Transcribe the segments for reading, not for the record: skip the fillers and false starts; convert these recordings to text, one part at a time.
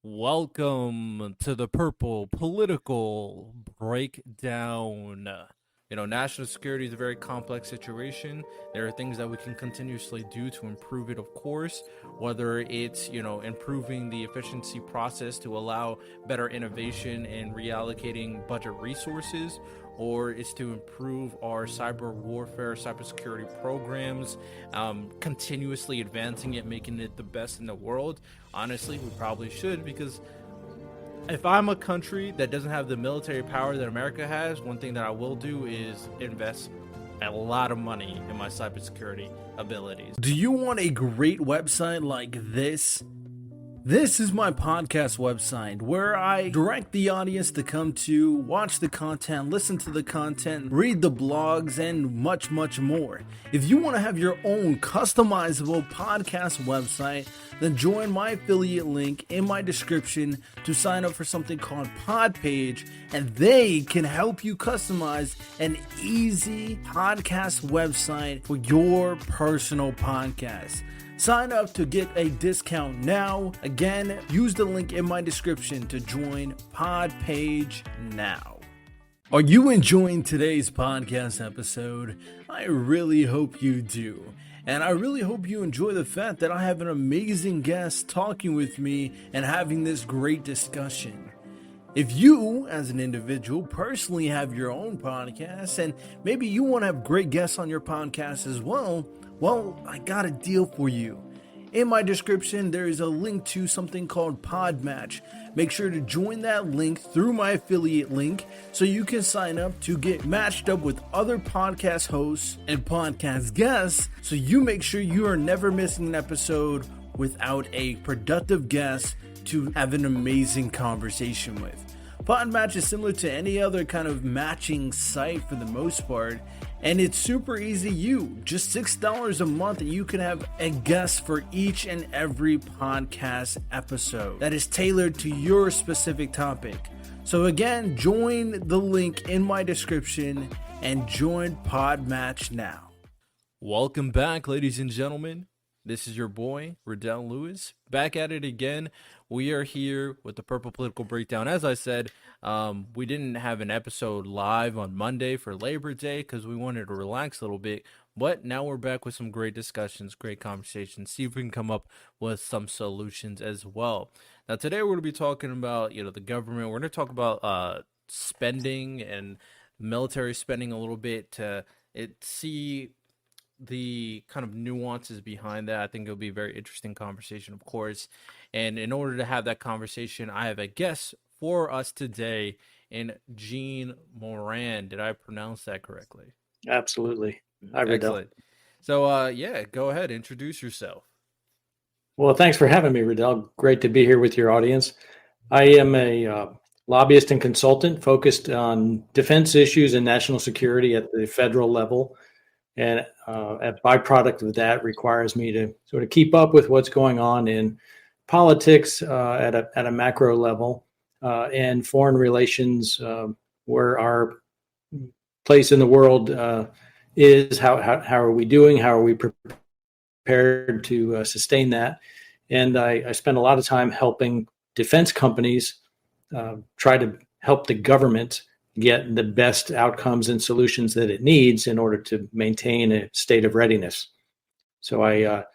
Welcome to the Purple Political Breakdown. National security is a very complex situation. There are things that we can continuously do to improve it, of course, whether it's, improving the efficiency process to allow better innovation and reallocating budget resources, or it's to improve our cyber warfare, cybersecurity programs, continuously advancing it, making it the best in the world. Honestly, we probably should, because if I'm a country that doesn't have the military power that America has, one thing that I will do is invest a lot of money in my cybersecurity abilities. Do you want a great website like this? This is my podcast website where I direct the audience to come to watch the content, listen to the content, read the blogs, and much, much more. If you want to have your own customizable podcast website, then join my affiliate link in my description to sign up for something called Podpage, and they can help you customize an easy podcast website for your personal podcast. Sign up to get a discount now. Again, use the link in my description to join Podpage now. Are you enjoying today's podcast episode? I really hope you do. And I really hope you enjoy the fact that I have an amazing guest talking with me and having this great discussion. If you, as an individual, personally have your own podcast and maybe you want to have great guests on your podcast as well, I got a deal for you. In my description, there is a link to something called Podmatch. Make sure to join that link through my affiliate link so you can sign up to get matched up with other podcast hosts and podcast guests, so you make sure you are never missing an episode without a productive guest to have an amazing conversation with. Podmatch is similar to any other kind of matching site for the most part, and it's super easy to use. Just $6 a month and you can have a guest for each and every podcast episode that is tailored to your specific topic. So again, join the link in my description and join Podmatch now. Welcome back, ladies and gentlemen. This is your boy, Riddell Lewis, back at it again. We are here with the Purple Political Breakdown. As I said, we didn't have an episode live on Monday for Labor Day because we wanted to relax a little bit. But now we're back with some great discussions, great conversations, see if we can come up with some solutions as well. Now, today we're going to be talking about, the government. We're going to talk about spending and military spending a little bit to see the kind of nuances behind that. I think it'll be a very interesting conversation, of course. And in order to have that conversation, I have a guest for us today in Gene Moran. Did I pronounce that correctly? Absolutely. Hi, Riddell. Excellent. So, go ahead. Introduce yourself. Well, thanks for having me, Riddell. Great to be here with your audience. I am a lobbyist and consultant focused on defense issues and national security at the federal level. And a byproduct of that requires me to sort of keep up with what's going on in politics at a macro level and foreign relations, where our place in the world is. How are we doing? How are we prepared to sustain that? And I spend a lot of time helping defense companies try to help the government get the best outcomes and solutions that it needs in order to maintain a state of readiness. So I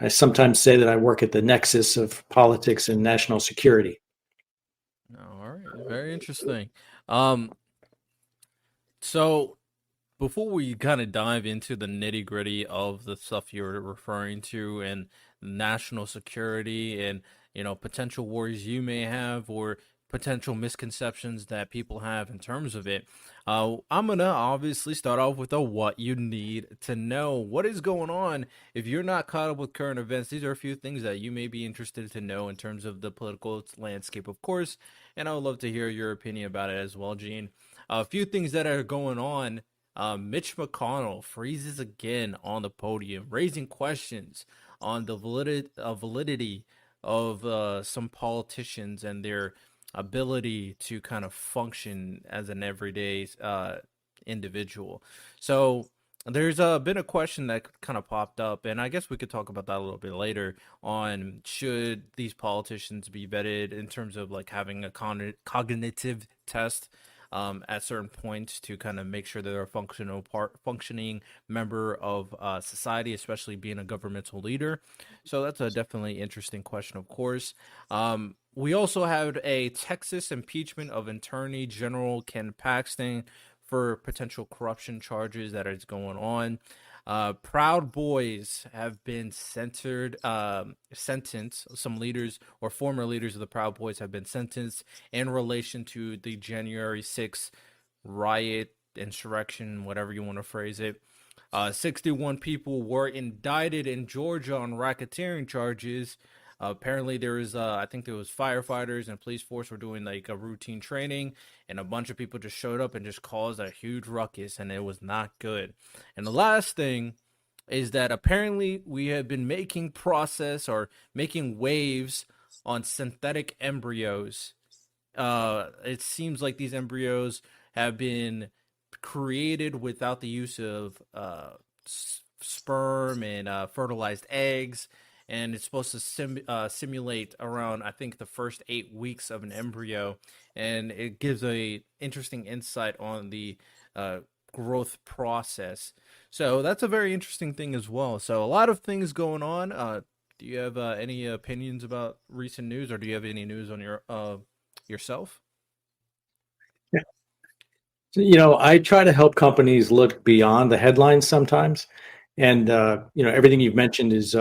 sometimes say that I work at the nexus of politics and national security. All right, very interesting. So before we kind of dive into the nitty-gritty of the stuff you're referring to and national security and potential worries you may have or potential misconceptions that people have in terms of it, I'm gonna obviously start off with what you need to know. What is going on? If you're not caught up with current events, these are a few things that you may be interested to know in terms of the political landscape, of course, and I would love to hear your opinion about it as well, Gene. A few things that are going on. Mitch McConnell freezes again on the podium, raising questions on the validity of some politicians and their ability to kind of function as an everyday individual. So There's been a question that kind of popped up, and I guess we could talk about that a little bit later on should these politicians be vetted in terms of like having a cognitive test at certain points to kind of make sure that they're a functioning member of society, especially being a governmental leader. So that's a definitely interesting question, of course. We also had a Texas impeachment of Attorney General Ken Paxton for potential corruption charges that is going on. Proud Boys have been sentenced. Some leaders or former leaders of the Proud Boys have been sentenced in relation to the January 6th riot, insurrection, whatever you want to phrase it. 61 people were indicted in Georgia on racketeering charges. Apparently, I think there was firefighters and police force were doing like a routine training, and a bunch of people just showed up and just caused a huge ruckus, and it was not good. And the last thing is that apparently we have been making waves on synthetic embryos. It seems like these embryos have been created without the use of sperm and fertilized eggs, and it's supposed to simulate around, I think, the first 8 weeks of an embryo, and it gives a interesting insight on the growth process. So that's a very interesting thing as well. So a lot of things going on. Do you have any opinions about recent news, or do you have any news on yourself? I try to help companies look beyond the headlines sometimes, and everything you've mentioned is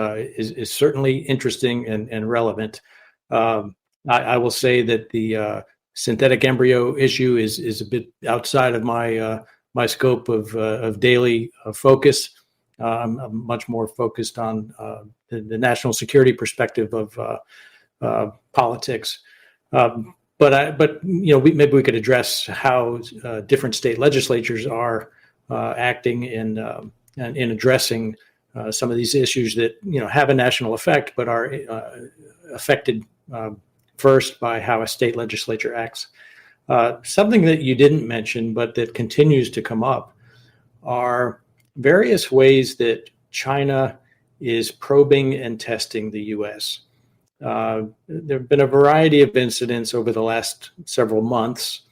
certainly interesting and relevant. I will say that the synthetic embryo issue is a bit outside of my scope of daily focus. I'm much more focused on the national security perspective of politics. But maybe we could address how different state legislatures are acting in addressing some of these issues that have a national effect, but are affected first by how a state legislature acts. Something that you didn't mention, but that continues to come up, are various ways that China is probing and testing the U.S. There have been a variety of incidents over the last several months,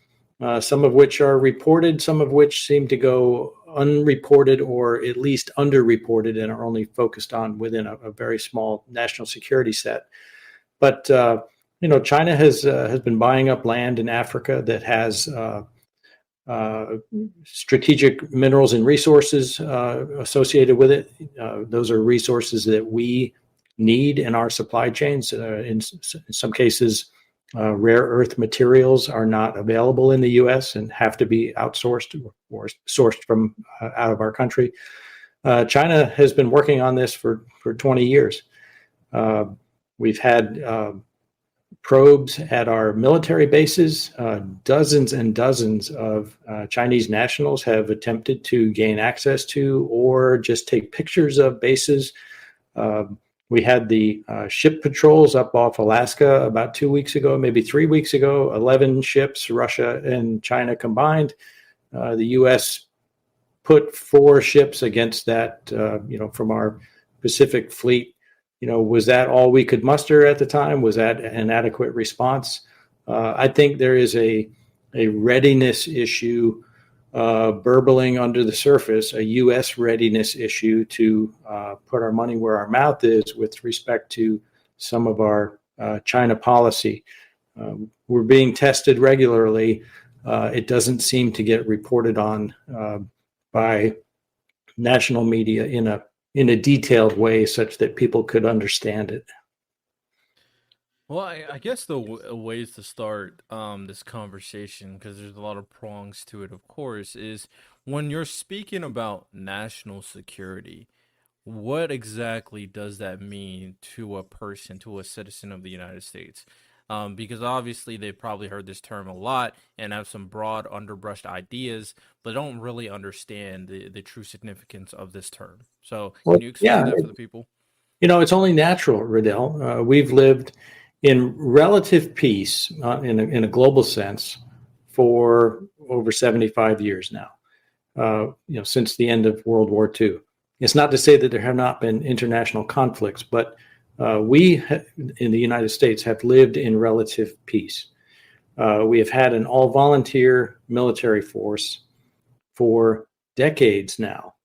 some of which are reported, some of which seem to go unreported or at least underreported and are only focused on within a very small national security set. But China has been buying up land in Africa that has strategic minerals and resources associated with it. Those are resources that we need in our supply chains. In some cases, rare earth materials are not available in the U.S. and have to be outsourced or sourced from out of our country. China has been working on this for 20 years. We've had probes at our military bases. Dozens and dozens of Chinese nationals have attempted to gain access to or just take pictures of bases. We had the ship patrols up off Alaska about 2 weeks ago, maybe 3 weeks ago, 11 ships, Russia and China combined. The U.S. put 4 ships against that, from our Pacific fleet. Was that all we could muster at the time? Was that an adequate response? I think there is a readiness issue burbling under the surface, a U.S. readiness issue to put our money where our mouth is with respect to some of our China policy. We're being tested regularly. It doesn't seem to get reported on by national media in a detailed way such that people could understand it. Well, I guess the ways to start this conversation, because there's a lot of prongs to it, of course, is when you're speaking about national security, what exactly does that mean to a person, to a citizen of the United States? Because obviously they probably heard this term a lot and have some broad underbrushed ideas, but don't really understand the true significance of this term. So can you explain that for the people? It's only natural, Riddell. We've lived in relative peace in a global sense for over 75 years now. since the end of World War II. It's not to say that there have not been international conflicts, but we in the United States have lived in relative peace. We have had an all-volunteer military force for decades now.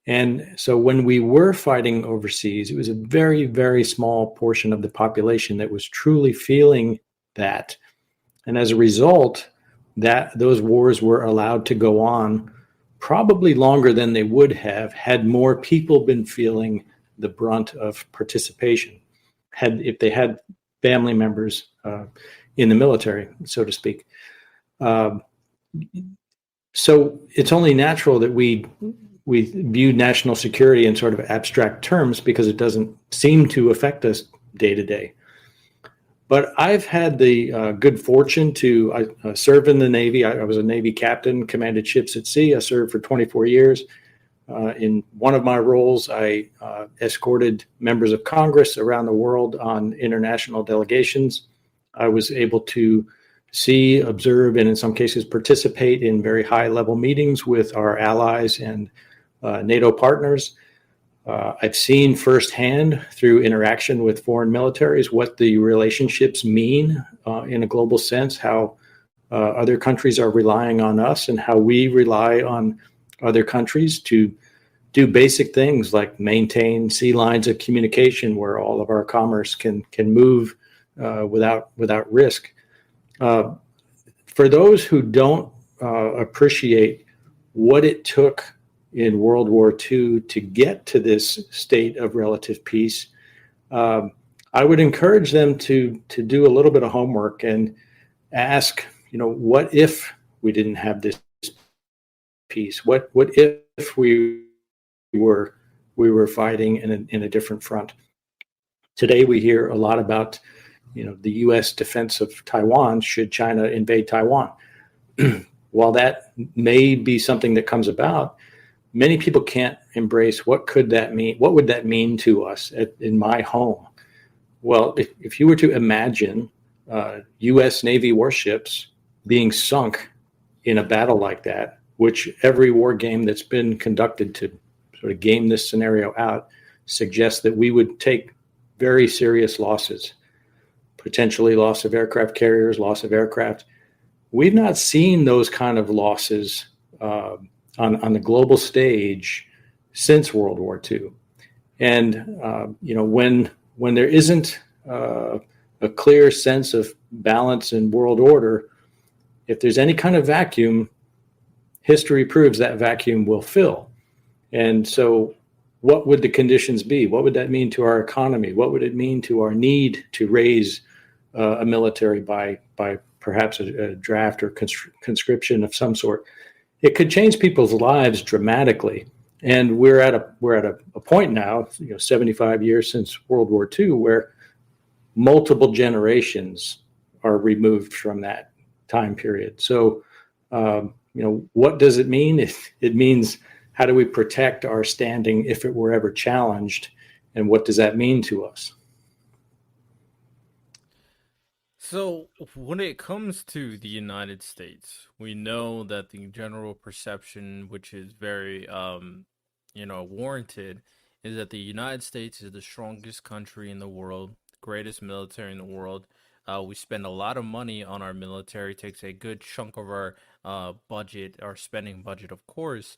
And so when we were fighting overseas, it was a very, very small portion of the population that was truly feeling that. And as a result, that those wars were allowed to go on probably longer than they would have had more people been feeling the brunt of participation, if they had family members in the military, so to speak. So it's only natural that we view national security in sort of abstract terms because it doesn't seem to affect us day to day. But I've had the good fortune to serve in the Navy. I was a Navy captain, commanded ships at sea. I served for 24 years. In one of my roles, I escorted members of Congress around the world on international delegations. I was able to see, observe, and in some cases participate in very high-level meetings with our allies and NATO partners. I've seen firsthand through interaction with foreign militaries what the relationships mean in a global sense, how other countries are relying on us and how we rely on other countries to do basic things like maintain sea lines of communication where all of our commerce can move without risk. For those who don't appreciate what it took in World War II to get to this state of relative peace, I would encourage them to do a little bit of homework and ask, what if we didn't have this peace? What if we were fighting in a different front? Today we hear a lot about the U.S. defense of Taiwan should China invade Taiwan. While that may be something that comes about, many people can't embrace what could that mean? What would that mean to us in my home? Well, if you were to imagine U.S. Navy warships being sunk in a battle like that, which every war game that's been conducted to sort of game this scenario out suggests that we would take very serious losses, potentially loss of aircraft carriers, loss of aircraft. We've not seen those kind of losses on the global stage since World War II. And, when there isn't a clear sense of balance in world order, if there's any kind of vacuum, history proves that vacuum will fill. And so what would the conditions be? What would that mean to our economy? What would it mean to our need to raise a military by perhaps a draft or conscription of some sort? It could change people's lives dramatically. And we're at a point now, 75 years since World War II, where multiple generations are removed from that time period. So, what does it mean? It means, how do we protect our standing if it were ever challenged? And what does that mean to us? So, when it comes to the United States, we know that the general perception, which is very, warranted, is that the United States is the strongest country in the world, greatest military in the world. We spend a lot of money on our military, takes a good chunk of our budget, our spending budget, of course.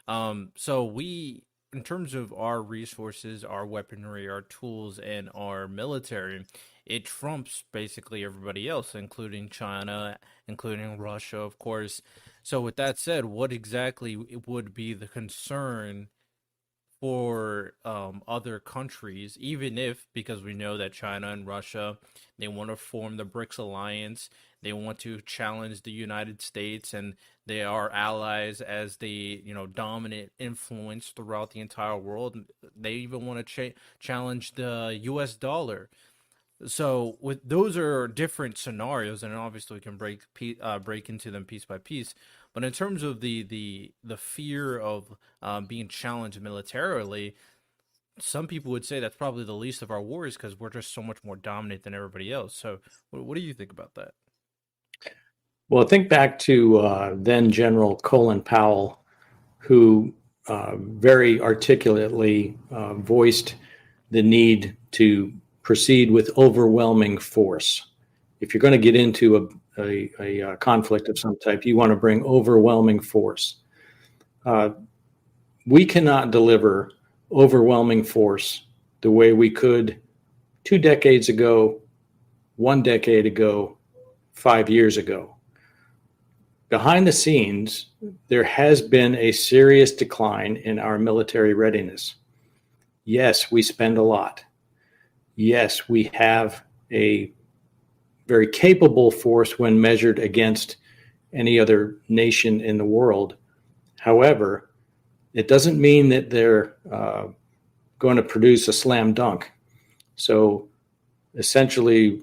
So we, in terms of our resources, our weaponry, our tools, and our military, it trumps basically everybody else, including China, including Russia, of course. So with that said, what exactly would be the concern for other countries, even if, because we know that China and Russia, they want to form the BRICS alliance, they want to challenge the United States, and they are allies as the dominant influence throughout the entire world. They even want to challenge the U.S. dollar. So with those are different scenarios, and obviously we can break into them piece by piece. But in terms of the fear of being challenged militarily, some people would say that's probably the least of our worries because we're just so much more dominant than everybody else. So what do you think about that? Well, think back to then General Colin Powell, who very articulately voiced the need to proceed with overwhelming force. If you're going to get into a conflict of some type, you want to bring overwhelming force. We cannot deliver overwhelming force the way we could 2 decades ago, 1 decade ago, 5 years ago. Behind the scenes, there has been a serious decline in our military readiness. Yes, we spend a lot. Yes, we have a very capable force when measured against any other nation in the world. However, it doesn't mean that they're going to produce a slam dunk. So essentially,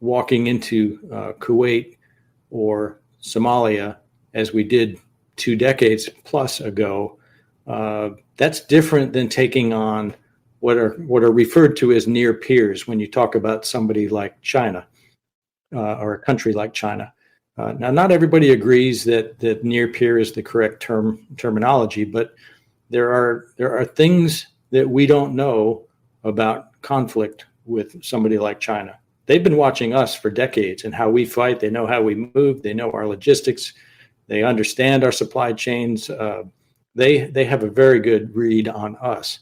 walking into Kuwait or Somalia, as we did 2 decades plus ago, that's different than taking on what are referred to as near peers when you talk about somebody like China or a country like China. Now, not everybody agrees that near peer is the correct terminology, but there are things that we don't know about conflict with somebody like China. They've been watching us for decades and how we fight. They know how we move. They know our logistics. They understand our supply chains. They have a very good read on us.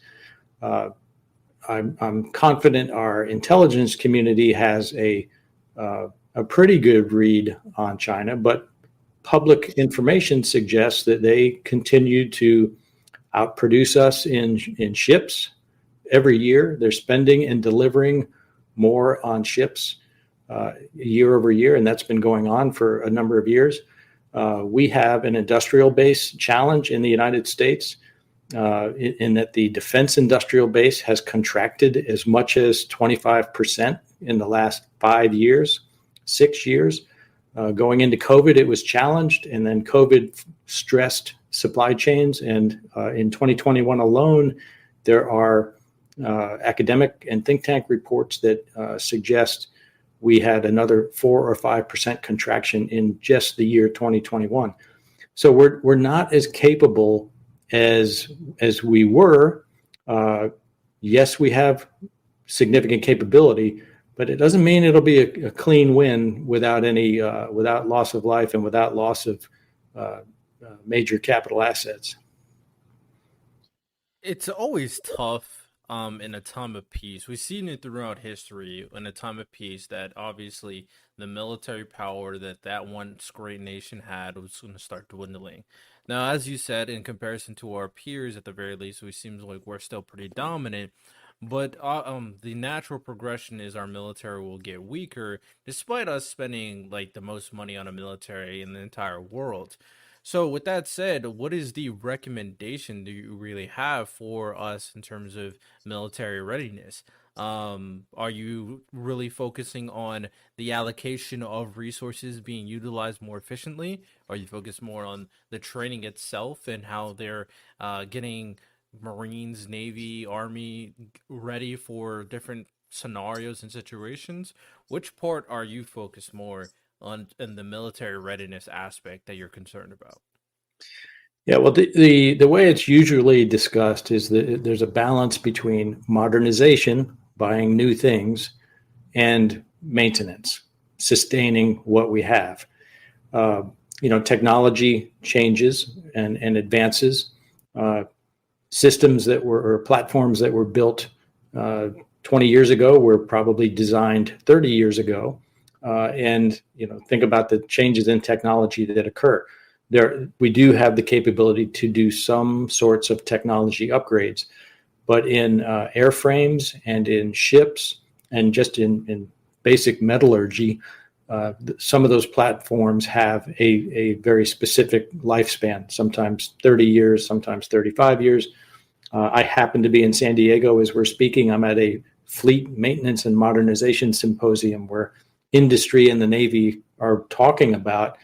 I'm confident our intelligence community has a pretty good read on China, but public information suggests that they continue to outproduce us in ships every year. They're spending and delivering more on ships year over year, and that's been going on for a number of years. We have an industrial base challenge in the United States in that the defense industrial base has contracted as much as 25% in the last 5 years, 6 years. Going into COVID, it was challenged, and then COVID stressed supply chains. And in 2021 alone, there are academic and think tank reports that suggest we had another 4 or 5% contraction in just the year 2021. So we're not as capable as we were. Yes, we have significant capability, but it doesn't mean it'll be a clean win without any without loss of life and without loss of major capital assets. It's always tough in a time of peace. We've seen it throughout history in a time of peace that obviously the military power that once great nation had was going to start dwindling. Now, as you said, in comparison to our peers, at the very least, we seem like we're still pretty dominant. But the natural progression is our military will get weaker, despite us spending like the most money on a military in the entire world. So, with that said, what is the recommendation do you really have for us in terms of military readiness? Are you really focusing on the allocation of resources being utilized more efficiently? Are you focused more on the training itself and how they're getting Marines, Navy, Army ready for different scenarios and situations? Which part are you focused more on in the military readiness aspect that you're concerned about? Yeah, well, the way it's usually discussed is that there's a balance between modernization, buying new things, and maintenance, sustaining what we have. Technology changes and advances. Systems that were or platforms that were built 20 years ago were probably designed 30 years ago. And think about the changes in technology that occur. We do have the capability to do some sorts of technology upgrades, but in airframes and in ships and just in basic metallurgy, some of those platforms have a very specific lifespan, sometimes 30 years, sometimes 35 years. I happen to be in San Diego as we're speaking. I'm at a fleet maintenance and modernization symposium where industry and the Navy are talking about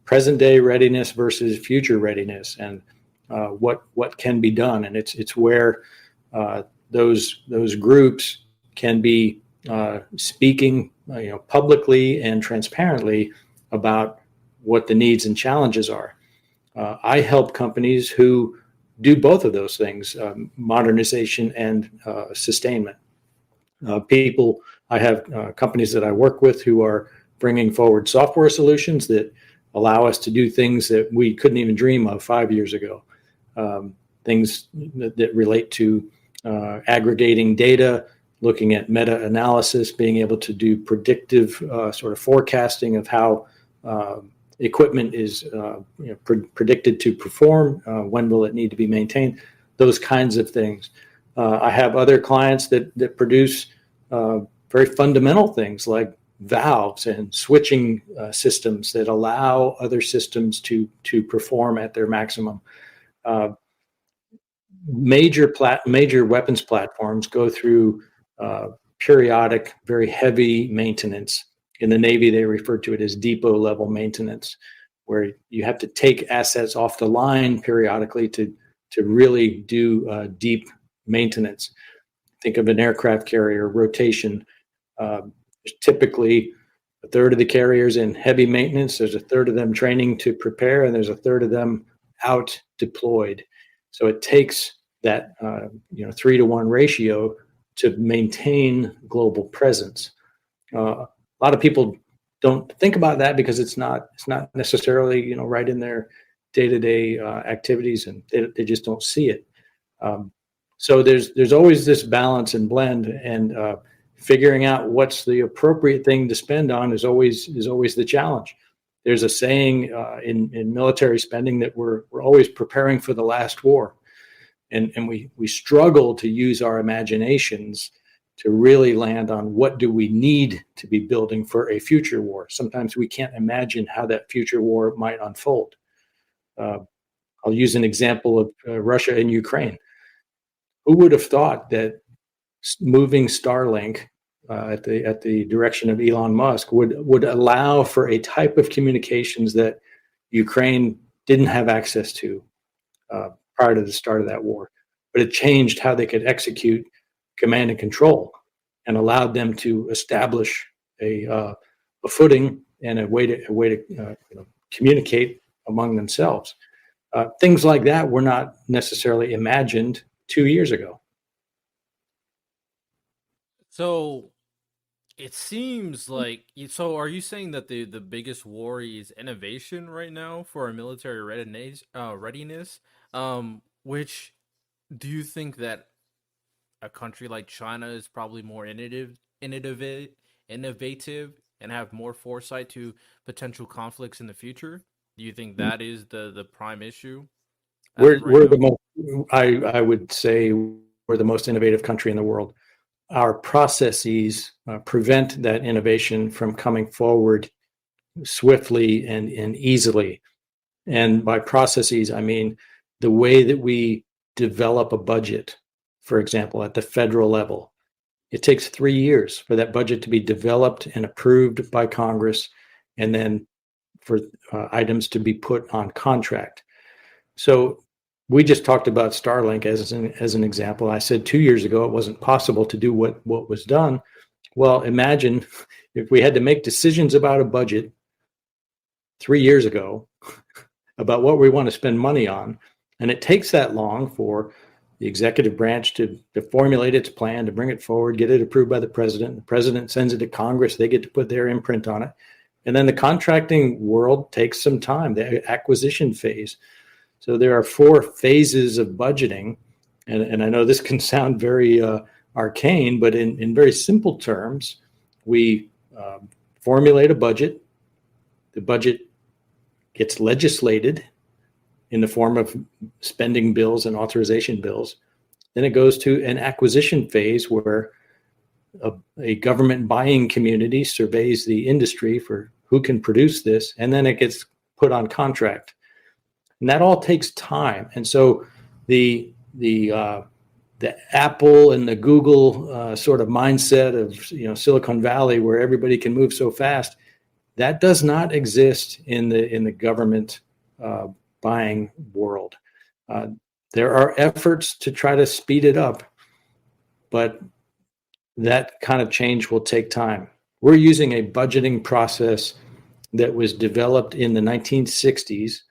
present day readiness versus future readiness and what can be done. And it's where those groups can be speaking publicly and transparently about what the needs and challenges are. I help companies who do both of those things, modernization and sustainment. I have companies that I work with who are bringing forward software solutions that allow us to do things that we couldn't even dream of 5 years ago. Things that relate to aggregating data, looking at meta-analysis, being able to do predictive sort of forecasting of how equipment is predicted to perform, when will it need to be maintained, those kinds of things. I have other clients that produce very fundamental things like valves and switching systems that allow other systems to perform at their maximum. Major weapons platforms go through periodic, very heavy maintenance. In the Navy, they refer to it as depot level maintenance, where you have to take assets off the line periodically to really do deep maintenance. Think of an aircraft carrier rotation. There's typically a third of the carriers in heavy maintenance. There's a third of them training to prepare, and there's a third of them out deployed. So it takes that 3-to-1 ratio to maintain global presence. A lot of people don't think about that because it's not necessarily right in their day-to-day activities, and they just don't see it. So there's always this balance and blend, and figuring out what's the appropriate thing to spend on is always the challenge. There's a saying in military spending that we're always preparing for the last war, and we struggle to use our imaginations to really land on what do we need to be building for a future war. Sometimes we can't imagine how that future war might unfold. I'll use an example of Russia and Ukraine. Who would have thought that moving Starlink at the direction of Elon Musk would allow for a type of communications that Ukraine didn't have access to prior to the start of that war, but it changed how they could execute command and control, and allowed them to establish a footing and a way to communicate among themselves. Things like that were not necessarily imagined 2 years ago. So it seems like, so are you saying that the biggest worry is innovation right now for our military readiness? Which, do you think that a country like China is probably more innovative, and have more foresight to potential conflicts in the future? Do you think that is the prime issue? We're the most, I would say we're the most innovative country in the world. Our processes prevent that innovation from coming forward swiftly and easily. And by processes, I mean the way that we develop a budget, for example, at the federal level. It takes 3 years for that budget to be developed and approved by Congress, and then for items to be put on contract. So we just talked about Starlink as an example. I said 2 years ago it wasn't possible to do what was done. Well, imagine if we had to make decisions about a budget 3 years ago about what we want to spend money on, and it takes that long for the executive branch to formulate its plan, to bring it forward, get it approved by the president. The president sends it to Congress. They get to put their imprint on it. And then the contracting world takes some time, the acquisition phase. So there are 4 phases of budgeting. And I know this can sound very arcane, but in very simple terms, we formulate a budget. The budget gets legislated in the form of spending bills and authorization bills. Then it goes to an acquisition phase where a government buying community surveys the industry for who can produce this, and then it gets put on contract. And that all takes time. And so the Apple and the Google sort of mindset of Silicon Valley, where everybody can move so fast, that does not exist in the government buying world. There are efforts to try to speed it up, but that kind of change will take time. We're using a budgeting process that was developed in the 1960s.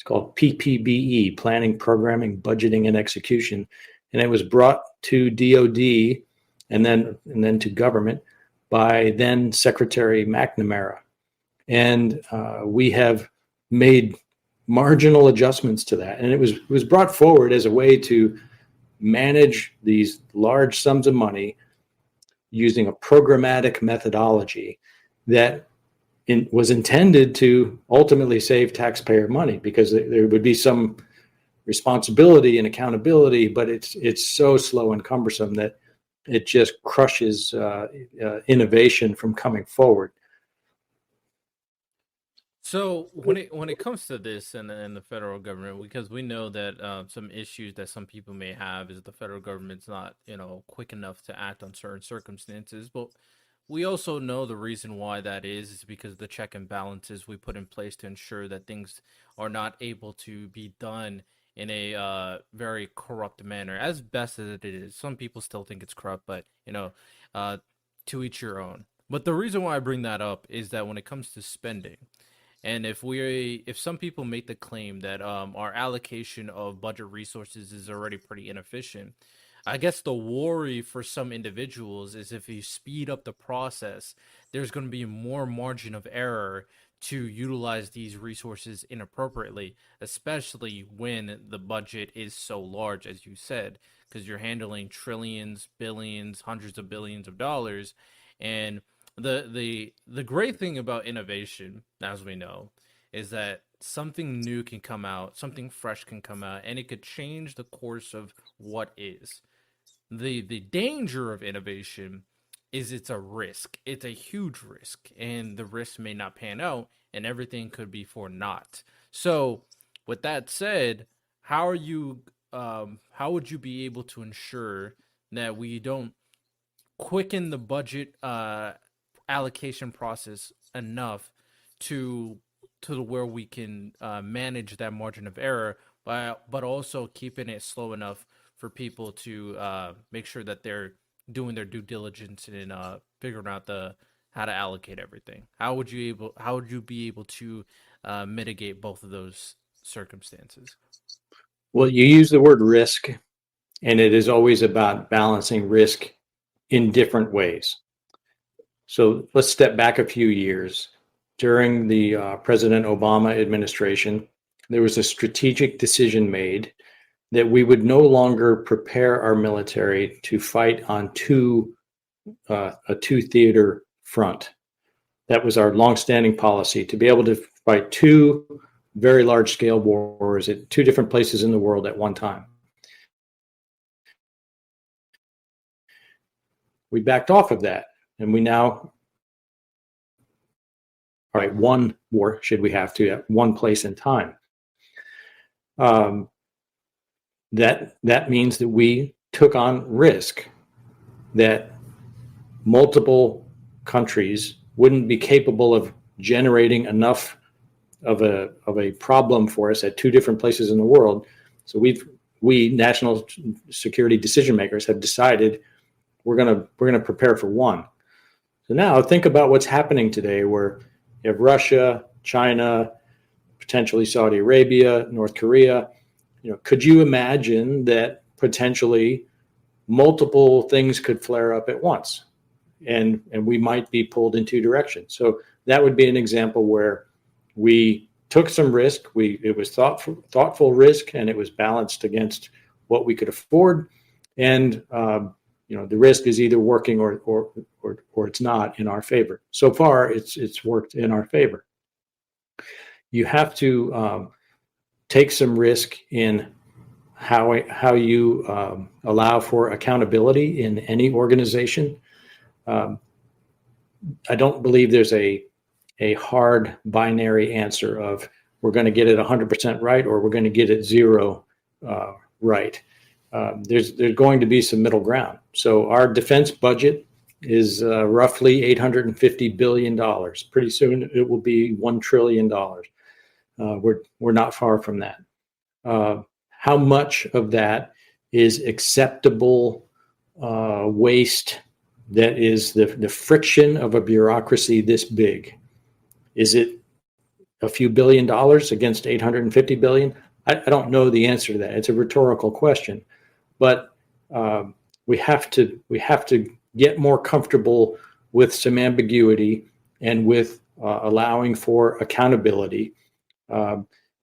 It's called PPBE, Planning, Programming, Budgeting, and Execution. And it was brought to DOD and then to government by then Secretary McNamara. And we have made marginal adjustments to that. And it was brought forward as a way to manage these large sums of money using a programmatic methodology that was intended to ultimately save taxpayer money, because there would be some responsibility and accountability, but it's so slow and cumbersome that it just crushes innovation from coming forward. So when it comes to this and the federal government, because we know that some issues that some people may have is the federal government's not quick enough to act on certain circumstances, but we also know the reason why that is because the check and balances we put in place to ensure that things are not able to be done in a very corrupt manner, as best as it is. Some people still think it's corrupt, but to each your own. But the reason why I bring that up is that when it comes to spending, and if some people make the claim that our allocation of budget resources is already pretty inefficient, I guess the worry for some individuals is if you speed up the process, there's going to be more margin of error to utilize these resources inappropriately, especially when the budget is so large, as you said, because you're handling trillions, billions, hundreds of billions of dollars. And the great thing about innovation, as we know, is that something new can come out, something fresh can come out, and it could change the course of what is. The danger of innovation is it's a risk. It's a huge risk, and the risk may not pan out, and everything could be for naught. So, with that said, how would you be able to ensure that we don't quicken the budget allocation process enough to where we can manage that margin of error, but also keeping it slow enough for people to make sure that they're doing their due diligence in figuring out how to allocate everything? How would you be able to mitigate both of those circumstances? Well, you use the word risk, and it is always about balancing risk in different ways. So let's step back a few years. During the President Obama administration, there was a strategic decision made that we would no longer prepare our military to fight on a two-theater front. That was our longstanding policy, to be able to fight two very large-scale wars at two different places in the world at one time. We backed off of that, and we now, all right, one war, should we have to, at one place in time. That means that we took on risk that multiple countries wouldn't be capable of generating enough of a problem for us at two different places in the world. So we national security decision makers have decided we're gonna prepare for one. So now think about what's happening today, where you have Russia, China, potentially Saudi Arabia, North Korea. Could you imagine that potentially multiple things could flare up at once, and we might be pulled in two directions? So that would be an example where we took some risk. It was thoughtful risk, and it was balanced against what we could afford. And the risk is either working or it's not in our favor. So far, it's worked in our favor. You have to take some risk in how you allow for accountability in any organization. I don't believe there's a hard binary answer of we're going to get it 100% right or we're going to get it zero right. There's going to be some middle ground. So our defense budget is roughly $850 billion. Pretty soon it will be $1 trillion. We're not far from that. How much of that is acceptable waste that is the friction of a bureaucracy this big? Is it a few $1 billion against 850 billion? I don't know the answer to that. It's a rhetorical question, but we have to get more comfortable with some ambiguity and with allowing for accountability.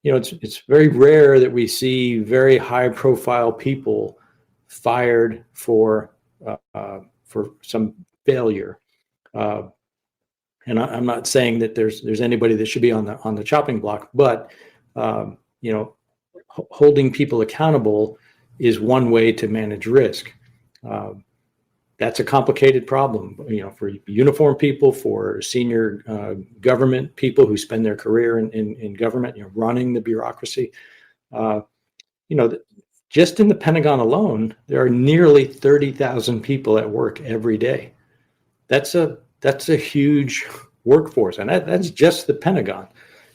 It's very rare that we see very high-profile people fired for some failure. And I'm not saying that there's anybody that should be on the chopping block, but holding people accountable is one way to manage risk. That's a complicated problem, for uniform people, for senior government people who spend their career in government, running the bureaucracy. Just in the Pentagon alone, there are nearly 30,000 people at work every day. That's a huge workforce, and that's just the Pentagon.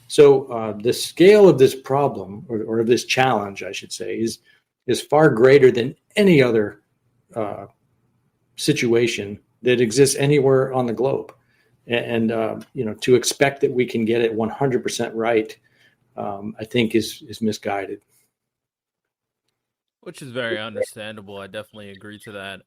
So the scale of this problem, or of this challenge, I should say, is far greater than any other situation that exists anywhere on the globe. And to expect that we can get it 100% right, I think is misguided. Which is very understandable. I definitely agree to that.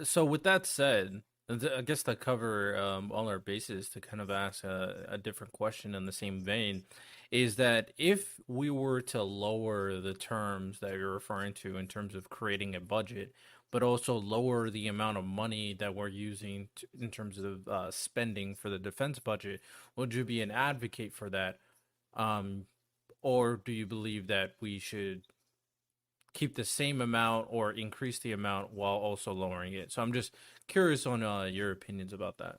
So with that said, I guess to cover all our bases, to kind of ask a different question in the same vein, is that if we were to lower the terms that you're referring to in terms of creating a budget, but also lower the amount of money that we're using in terms of spending for the defense budget, would you be an advocate for that? Or do you believe that we should keep the same amount or increase the amount while also lowering it? So I'm just curious on your opinions about that.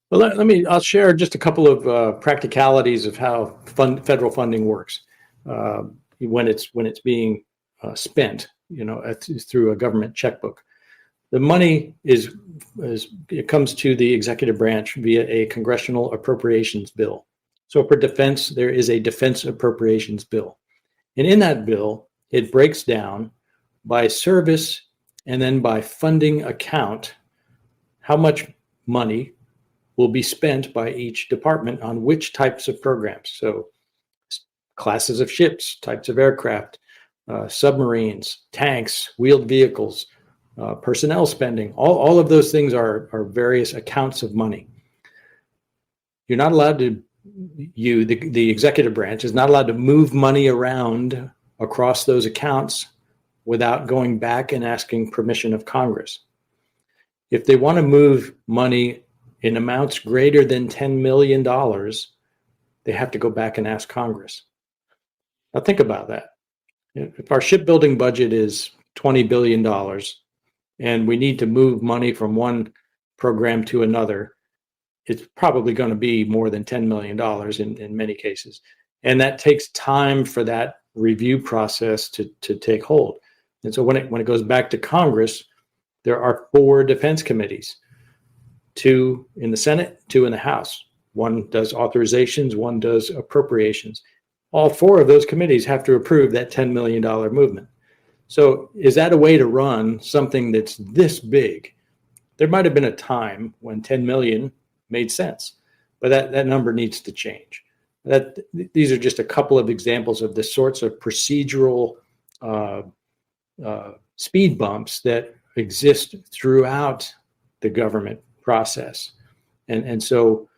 Well, I'll share just a couple of practicalities of how federal funding works when it's being spent, through a government checkbook. The money it comes to the executive branch via a congressional appropriations bill. So for defense, there is a defense appropriations bill. And in that bill, it breaks down by service and then by funding account how much money will be spent by each department on which types of programs. So classes of ships, types of aircraft, submarines, tanks, wheeled vehicles, personnel spending, all of those things are various accounts of money. You're not allowed to, the executive branch is not allowed to move money around across those accounts without going back and asking permission of Congress. If they want to move money in amounts greater than $10 million, they have to go back and ask Congress. Now think about that. If our shipbuilding budget is $20 billion and we need to move money from one program to another, it's probably going to be more than $10 million in many cases. And that takes time for that review process to take hold. And so when it goes back to Congress, there are 4 defense committees, 2 in the Senate, 2 in the House. One does authorizations, one does appropriations. All 4 of those committees have to approve that $10 million movement. So is that a way to run something that's this big? There might have been a time when 10 million made sense, but that number needs to change. These are just a couple of examples of the sorts of procedural speed bumps that exist throughout the government process. And so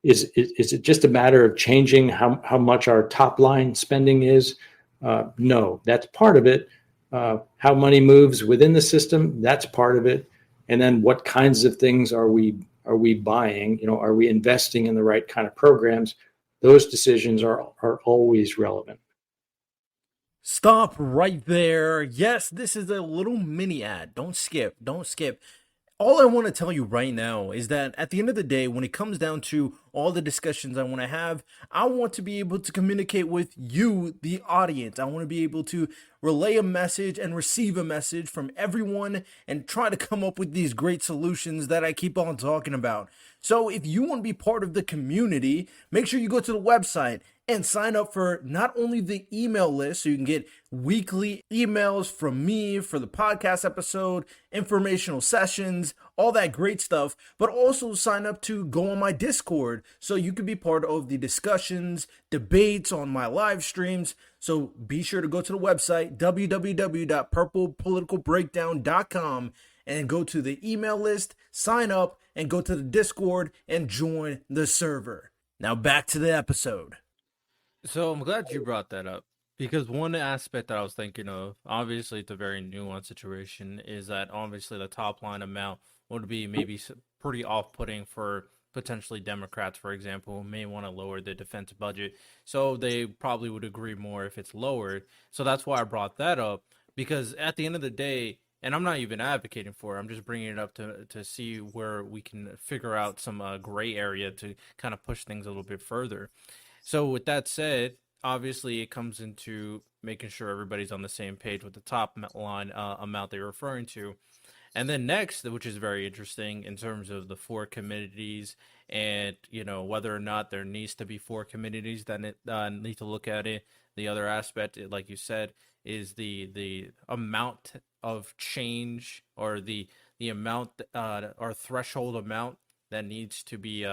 is it just a matter of changing how much our top line spending is? No, that's part of it. How money moves within the system, that's part of it. And then what kinds of things are we buying? Are we investing in the right kind of programs? Those decisions are always relevant. Stop right there. Yes, this is a little mini ad. Don't skip. Don't skip. All I want to tell you right now is that at the end of the day, when it comes down to all the discussions I want to have, I want to be able to communicate with you, the audience. I want to be able to relay a message and receive a message from everyone and try to come up with these great solutions that I keep on talking about. So if you want to be part of the community, make sure you go to the website and sign up for not only the email list so you can get weekly emails from me for the podcast episode, informational sessions, all that great stuff, but also sign up to go on my Discord so you can be part of the discussions, debates on my live streams. So be sure to go to the website, www.purplepoliticalbreakdown.com, and go to the email list, sign up, and go to the Discord and join the server. Now back to the episode. So I'm glad you brought that up because one aspect that I was thinking of, obviously it's a very nuanced situation, is that obviously the top line amount would be maybe pretty off-putting for potentially Democrats, for example, who may want to lower the defense budget. So they probably would agree more if it's lowered. So that's why I brought that up, because at the end of the day, and I'm not even advocating for it, I'm just bringing it up to see where we can figure out some gray area to kind of push things a little bit further. So with that said, obviously it comes into making sure everybody's on the same page with the top line amount they're referring to. And then next, which is very interesting in terms of the four communities and, whether or not there needs to be four communities that need to look at it. The other aspect, like you said, is the amount of change, or the amount or threshold amount that needs to be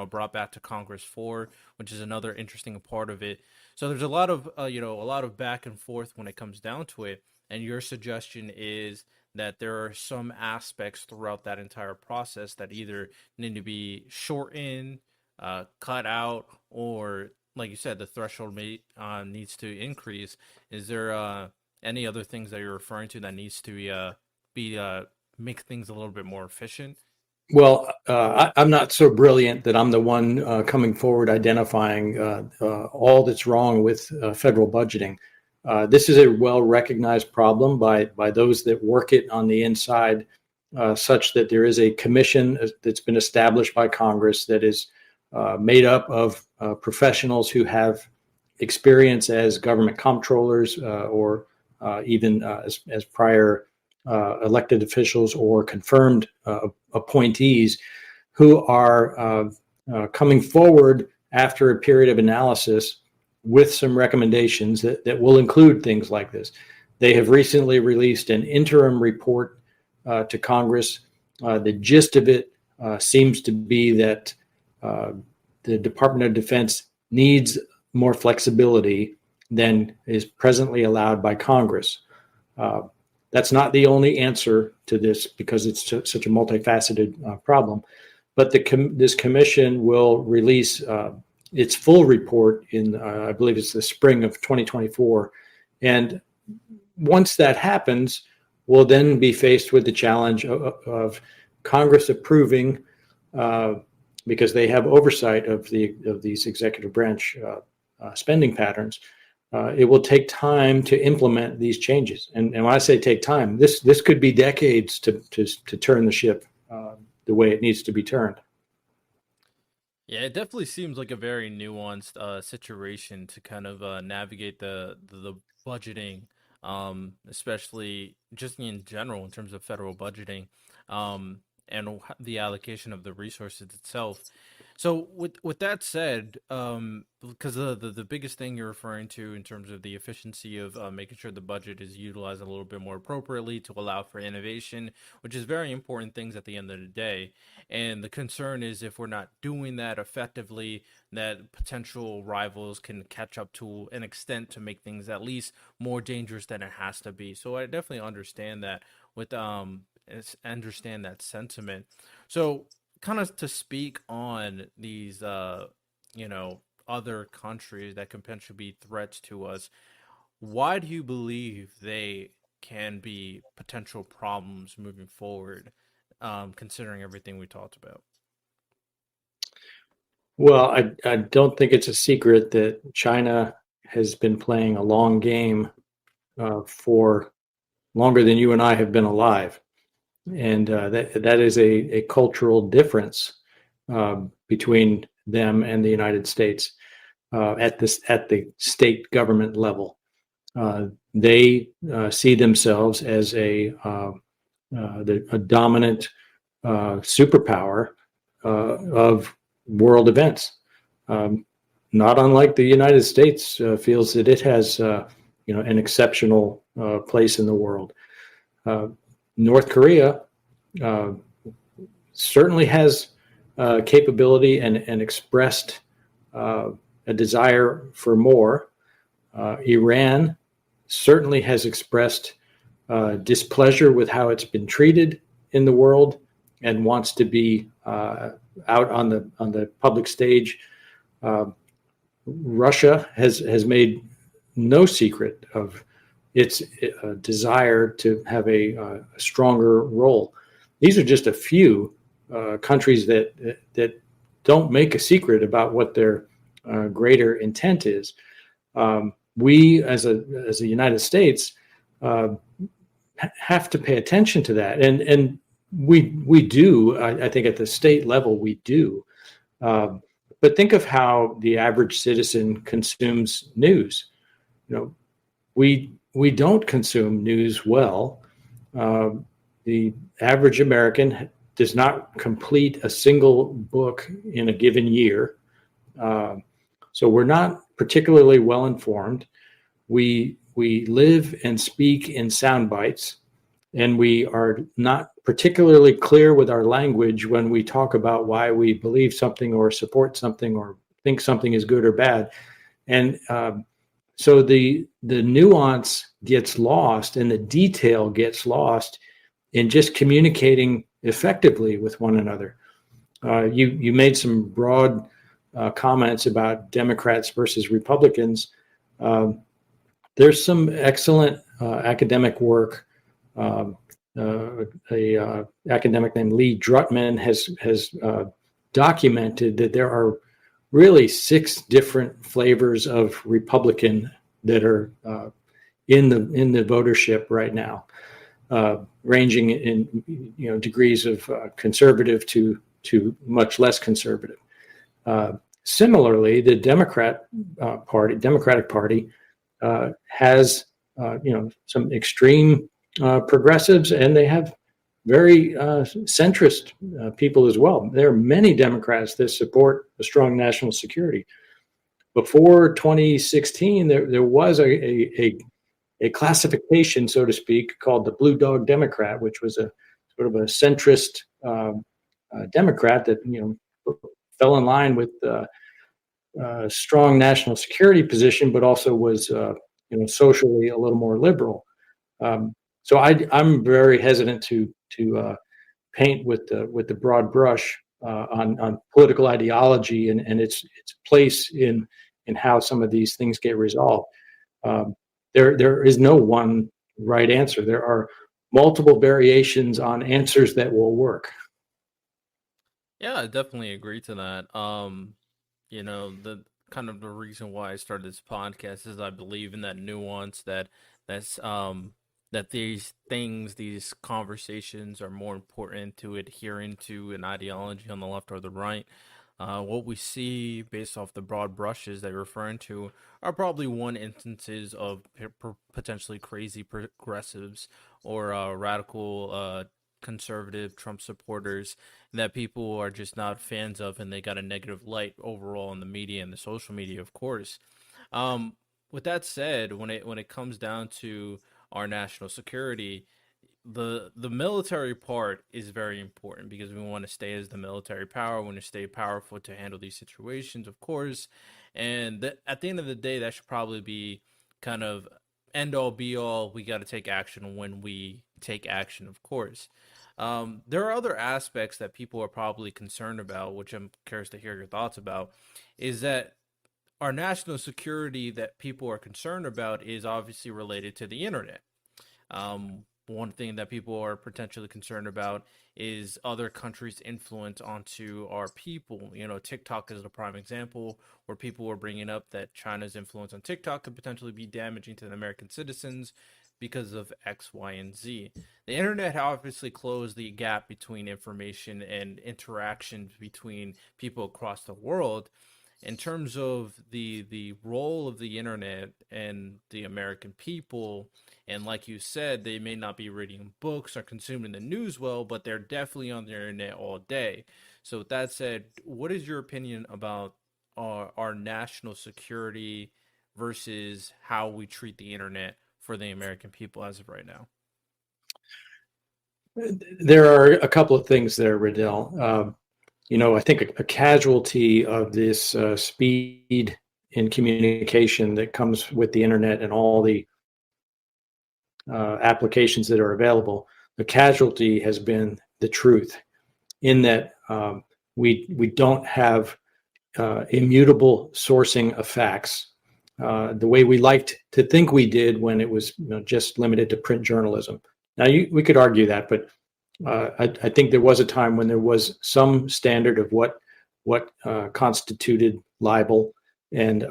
brought back to Congress for, which is another interesting part of it. So there's a lot of a lot of back and forth when it comes down to it. And your suggestion is that there are some aspects throughout that entire process that either need to be shortened, cut out, or, like you said, the threshold needs to increase. Is there any other things that you're referring to that needs to be make things a little bit more efficient? Well, I'm not so brilliant that I'm the one coming forward identifying all that's wrong with federal budgeting. This is a well-recognized problem by those that work it on the inside, such that there is a commission that's been established by Congress that is made up of professionals who have experience as government comptrollers or even as prior elected officials or confirmed appointees, who are coming forward after a period of analysis with some recommendations that will include things like this. They have recently released an interim report to Congress. The gist of it seems to be that the Department of Defense needs more flexibility than is presently allowed by Congress. That's not the only answer to this, because it's such a multifaceted problem. But this commission will release its full report in, I believe it's the spring of 2024. And once that happens, we'll then be faced with the challenge of Congress approving, because they have oversight of these executive branch spending patterns. It will take time to implement these changes. And when I say take time, this could be decades to turn the ship the way it needs to be turned. Yeah, it definitely seems like a very nuanced situation to kind of navigate the budgeting, especially just in general in terms of federal budgeting, and the allocation of the resources itself. So with that said, because the biggest thing you're referring to in terms of the efficiency of making sure the budget is utilized a little bit more appropriately to allow for innovation, which is very important things at the end of the day. And the concern is, if we're not doing that effectively, that potential rivals can catch up to an extent to make things at least more dangerous than it has to be. So I definitely understand that understand that sentiment. So kind of to speak on these other countries that can potentially be threats to us, why do you believe they can be potential problems moving forward, considering everything we talked about? Well, I don't think it's a secret that China has been playing a long game for longer than you and I have been alive. And that is a cultural difference between them and the United States at the state government level. They see themselves as a dominant superpower of world events. Not unlike the United States feels that it has an exceptional place in the world. North Korea certainly has capability and expressed a desire for more. Iran certainly has expressed displeasure with how it's been treated in the world and wants to be out on the public stage. Russia has made no secret of its desire to have a stronger role. These are just a few countries that don't make a secret about what their greater intent is. We, as a United States, have to pay attention to that, and we do. I think at the state level we do. But think of how the average citizen consumes news. We don't consume news well. The average American does not complete a single book in a given year. So we're not particularly well informed. We live and speak in sound bites, and we are not particularly clear with our language when we talk about why we believe something or support something or think something is good or bad. And so the nuance gets lost and the detail gets lost in just communicating effectively with one another. You made some broad comments about Democrats versus Republicans. There's some excellent academic work. A academic named Lee Drutman has documented that there are really 6 different flavors of Republican that are in the votership right now, ranging in degrees of conservative to much less conservative. Similarly, the Democratic Party has some extreme progressives, and they have very centrist people as well. There are many Democrats that support a strong national security. Before 2016, there was a classification, so to speak, called the Blue Dog Democrat, which was a sort of a centrist Democrat that fell in line with a strong national security position, but also was socially a little more liberal. So I'm very hesitant to paint with the broad brush on political ideology and its place in how some of these things get resolved. There is no one right answer. There are multiple variations on answers that will work. Yeah, I definitely agree to that. The kind of the reason why I started this podcast is I believe in that nuance that these things, these conversations are more important to adhering to an ideology on the left or the right. What we see based off the broad brushes that you're referring to are probably one instances of potentially crazy progressives or radical conservative Trump supporters that people are just not fans of, and they got a negative light overall in the media and the social media, of course. Um, with that said, when it comes down to our national security, the military part is very important because we want to stay as the military power, we want to stay powerful to handle these situations, of course. And at the end of the day, that should probably be kind of end all be all. We got to take action when we take action, of course. There are other aspects that people are probably concerned about, which I'm curious to hear your thoughts about. Is that our national security that people are concerned about is obviously related to the internet. One thing that people are potentially concerned about is other countries' influence onto our people. TikTok is a prime example where people were bringing up that China's influence on TikTok could potentially be damaging to the American citizens because of X, Y, and Z. The internet obviously closed the gap between information and interactions between people across the world. In terms of the role of the internet and the American people, and like you said, they may not be reading books or consuming the news well, but they're definitely on the internet all day. So with that said, what is your opinion about our national security versus how we treat the internet for the American people as of right now? There are a couple of things there, Riddell. I think a casualty of this speed in communication that comes with the internet and all the applications that are available, the casualty has been the truth, in that we don't have immutable sourcing of facts the way we liked to think we did when it was just limited to print journalism. Now, we could argue that, but I think there was a time when there was some standard of what constituted libel, and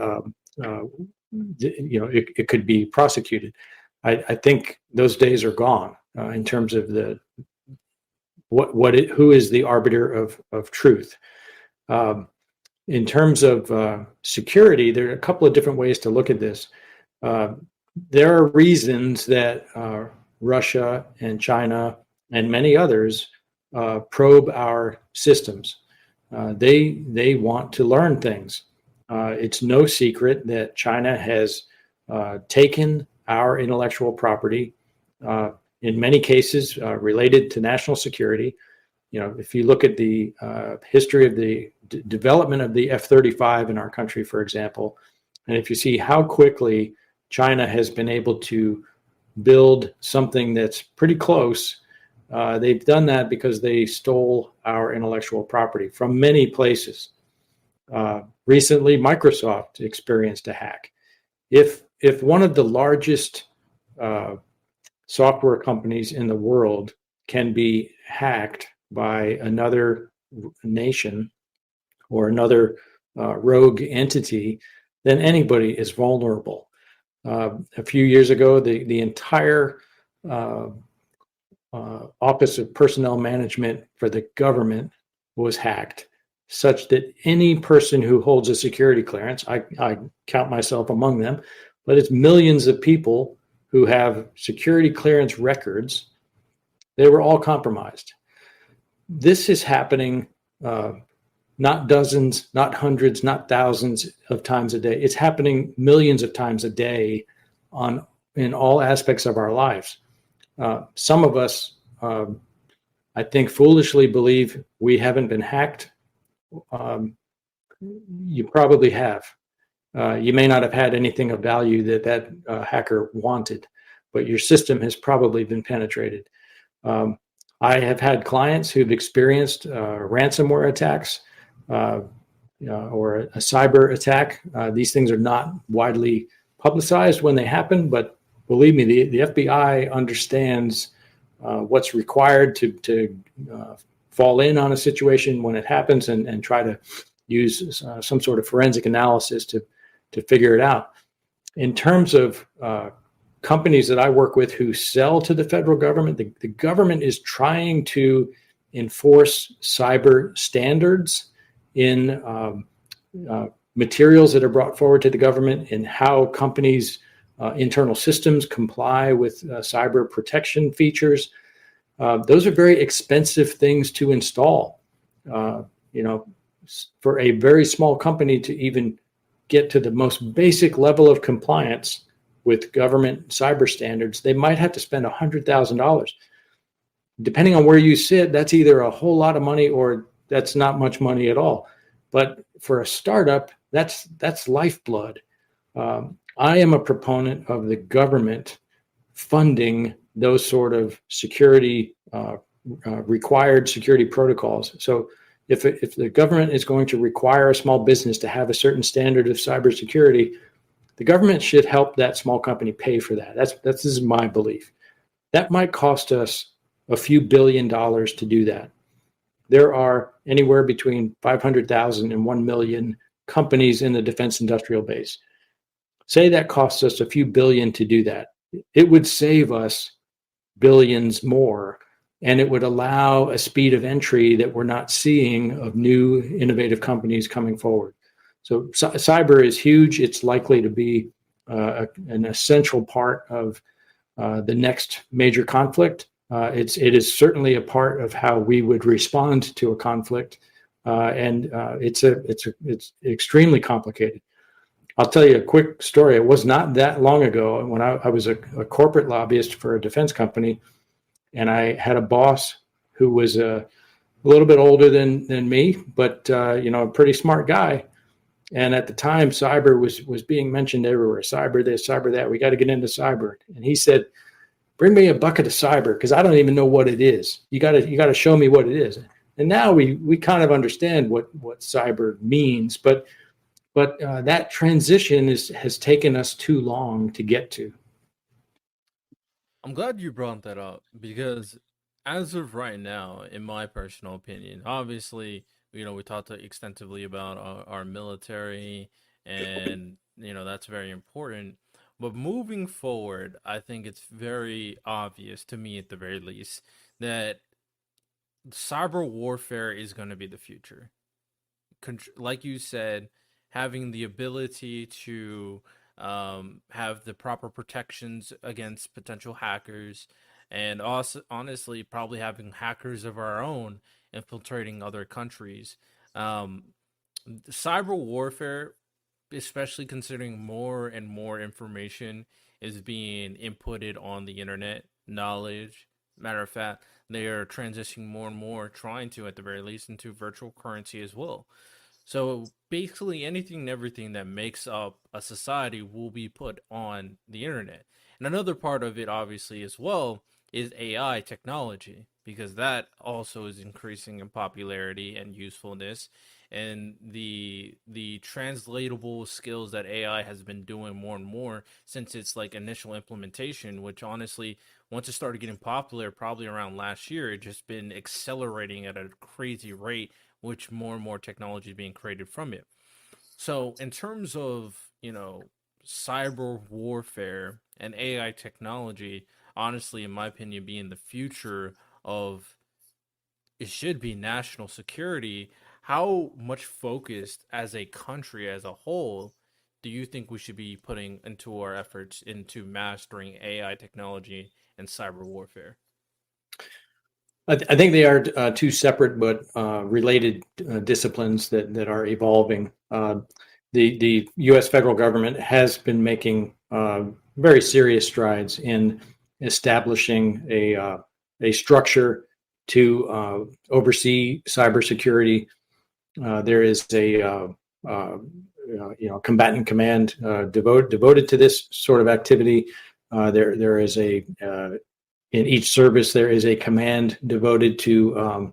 it could be prosecuted. I think those days are gone in terms of who is the arbiter of truth. In terms of security, there are a couple of different ways to look at this. There are reasons that Russia and China and many others probe our systems. They want to learn things. It's no secret that China has taken our intellectual property, in many cases related to national security. If you look at the history of the development of the F-35 in our country, for example, and if you see how quickly China has been able to build something that's pretty close, they've done that because they stole our intellectual property from many places. Recently, Microsoft experienced a hack. If one of the largest software companies in the world can be hacked by another nation or another rogue entity, then anybody is vulnerable. A few years ago, the entire Office of Personnel Management for the government was hacked, such that any person who holds a security clearance, I count myself among them, but it's millions of people who have security clearance records, they were all compromised. This is happening not dozens, not hundreds, not thousands of times a day. It's happening millions of times a day in all aspects of our lives. Some of us, I think, foolishly believe we haven't been hacked. You probably have. You may not have had anything of value that hacker wanted, but your system has probably been penetrated. I have had clients who've experienced ransomware attacks or a cyber attack. These things are not widely publicized when they happen, but believe me, the FBI understands what's required to fall in on a situation when it happens and try to use some sort of forensic analysis to figure it out. In terms of companies that I work with who sell to the federal government, the government is trying to enforce cyber standards in materials that are brought forward to the government, and how companies' internal systems comply with cyber protection features. Those are very expensive things to install. For a very small company to even get to the most basic level of compliance with government cyber standards, they might have to spend $100,000. Depending on where you sit, that's either a whole lot of money or that's not much money at all. But for a startup, that's lifeblood. I am a proponent of the government funding those sort of security, required security protocols. So if the government is going to require a small business to have a certain standard of cybersecurity, the government should help that small company pay for that. This is my belief. That might cost us a few $1 billion to do that. There are anywhere between 500,000 and 1 million companies in the defense industrial base. Say that costs us a few billion to do that. It would save us billions more, and it would allow a speed of entry that we're not seeing of new innovative companies coming forward. So cyber is huge. It's likely to be an essential part of the next major conflict. It is certainly a part of how we would respond to a conflict, and it's extremely complicated. I'll tell you a quick story. It was not that long ago when I was a corporate lobbyist for a defense company, and I had a boss who was a little bit older than me, but a pretty smart guy. And at the time, cyber was being mentioned everywhere. Cyber this, cyber that. We got to get into cyber. And he said, "Bring me a bucket of cyber because I don't even know what it is. You got to show me what it is." And now we kind of understand what cyber means, but that transition has taken us too long to get to. I'm glad you brought that up because as of right now, in my personal opinion, obviously, we talked extensively about our military and, that's very important. But moving forward, I think it's very obvious to me at the very least that cyber warfare is going to be the future. Like you said, having the ability to have the proper protections against potential hackers, and also, honestly, probably having hackers of our own infiltrating other countries. Um, Cyber warfare, especially considering more and more information is being inputted on the internet, knowledge. Matter of fact, they are transitioning more and more, trying to, at the very least, into virtual currency as well. So basically, anything and everything that makes up a society will be put on the internet. And another part of it, obviously, as well, is AI technology, because that also is increasing in popularity and usefulness. And the translatable skills that AI has been doing more and more since its like initial implementation, which honestly, once it started getting popular, probably around last year, it just been accelerating at a crazy rate, which more and more technology is being created from it. So, in terms of, cyber warfare and AI technology, honestly, in my opinion, being the future of it should be national security, how much focused as a country as a whole do you think we should be putting into our efforts into mastering AI technology and cyber warfare? I think they are two separate but related disciplines that are evolving. The U.S. federal government has been making very serious strides in establishing a structure to oversee cybersecurity. There is a combatant command devoted to this sort of activity. There is in each service, there is a command devoted to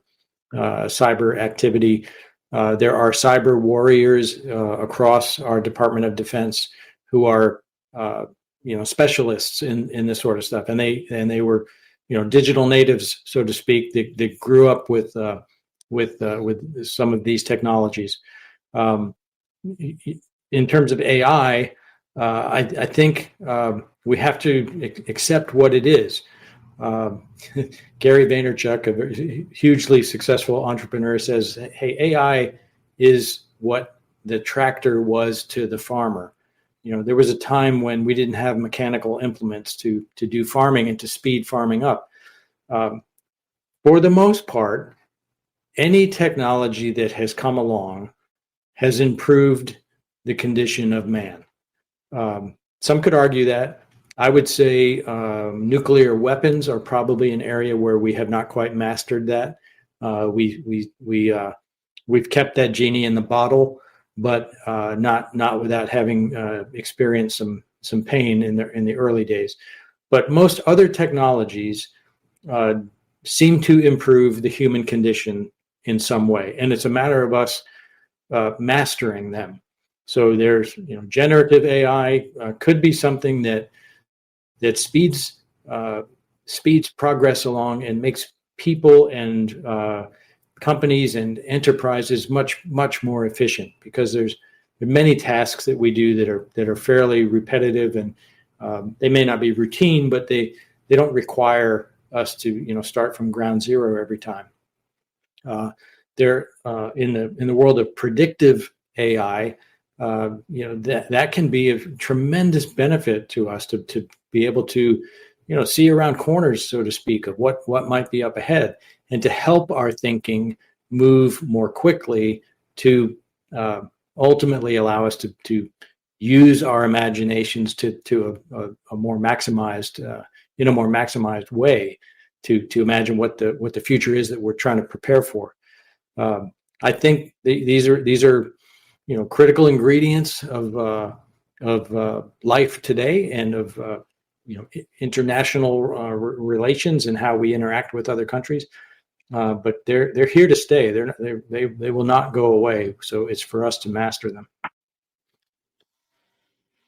cyber activity. There are cyber warriors across our Department of Defense who are, specialists in this sort of stuff, and they were, digital natives, so to speak. They grew up with some of these technologies. In terms of AI, I think we have to accept what it is. Gary Vaynerchuk, a very hugely successful entrepreneur, says, "Hey, AI is what the tractor was to the farmer." There was a time when we didn't have mechanical implements to do farming and to speed farming up. For the most part, any technology that has come along has improved the condition of man. Some could argue that. I would say nuclear weapons are probably an area where we have not quite mastered that. We've kept that genie in the bottle, but not without having experienced some pain in the early days. But most other technologies seem to improve the human condition in some way, and it's a matter of us mastering them. So there's generative AI could be something that speeds progress along and makes people and companies and enterprises much more efficient, because there are many tasks that we do that are fairly repetitive, and they may not be routine, but they don't require us to start from ground zero every time. They're in the world of predictive AI. That can be of tremendous benefit to us to be able to see around corners, so to speak, of what might be up ahead, and to help our thinking move more quickly to ultimately allow us to use our imaginations to a more maximized in a more maximized way. to imagine what the future is that we're trying to prepare for. I think these are critical ingredients of life today and of international relations and how we interact with other countries. But they're here to stay. They will not go away. So it's for us to master them.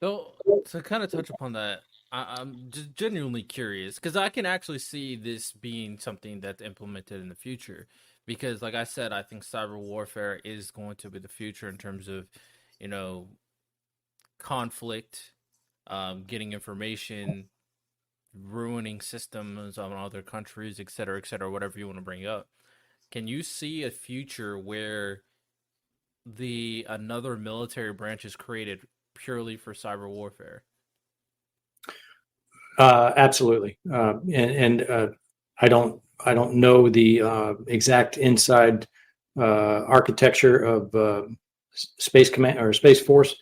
So to kind of touch upon that, I'm just genuinely curious because I can actually see this being something that's implemented in the future. Because, like I said, I think cyber warfare is going to be the future in terms of, you know, conflict, getting information, ruining systems on other countries, et cetera, whatever you want to bring up. Can you see a future where the another military branch is created purely for cyber warfare? Absolutely, and I don't know the exact inside architecture of Space Command or Space Force,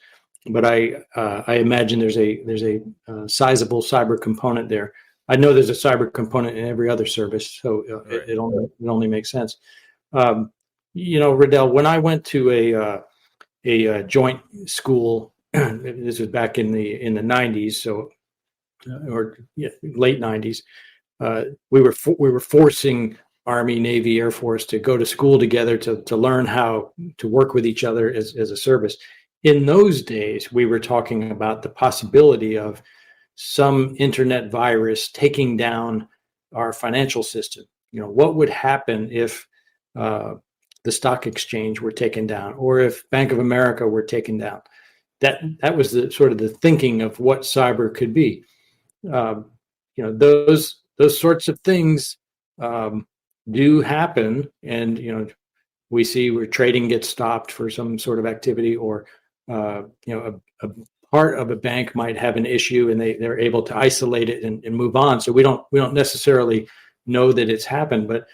but I imagine there's a sizable cyber component there. I know there's a cyber component in every other service, so Right. it only makes sense. Riddell, when I went to a joint school, this was back in the 90s, so or late 90s. We were forcing Army, Navy, Air Force to go to school together to learn how to work with each other as a service. In those days, we were talking about the possibility of some internet virus taking down our financial system. What would happen if the stock exchange were taken down, or if Bank of America were taken down? That was the sort of the thinking of what cyber could be. Those sorts of things do happen, and we see where trading gets stopped for some sort of activity, or a part of a bank might have an issue, and they're able to isolate it and move on. So we don't necessarily know that it's happened, but